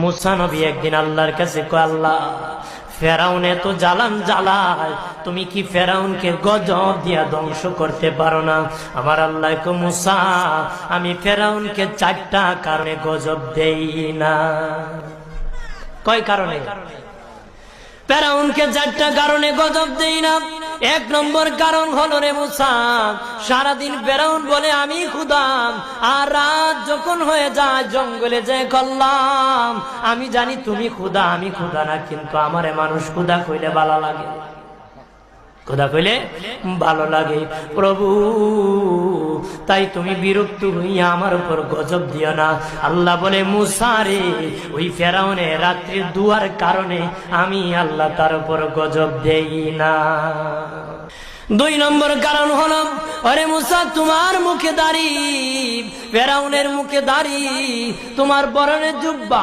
মুসা নবী একদিন আল্লাহর কাছে কয়, আল্লাহ ফেরাউন এত জ্বালান জ্বালায়, তুমি কি ফেরাউনকে গজব দিয়া ধ্বংস করতে পারো না? আমার আল্লাহ কয়, মুসা আমি ফেরাউনকে 4টা কারণে গজব দেই না। কয় কারণে? ফেরাউনকে 4টা কারণে গজব দেই না। 1 নম্বর কারণ হলো, রে মুসা, সারাদিন ফেরাউন বলে আমি খোদা, আর রাত যখন হয়ে যায় জঙ্গলে যায় করলাম আমি জানি তুমি খোদা, আমি খোদা না, কিন্তু আমারে মানুষ খোদা কইলে ভালো লাগে, খোদা কইলে ভালো লাগে। প্রভু তাই তুমি বিরক্ত হইয়া আমার উপর গজব দিও না। আল্লাহ বলে, মুসা রে, ওই ফেরাউনের রাত্রির দুয়ার কারণে আমি আল্লাহ তার উপর গজব দেই না। 2 নম্বর কারণ হলো, আরে মুসা তোমার মুখে দাড়ি, ফেরাউনের মুখে দাড়ি, তোমার পরনে জুব্বা,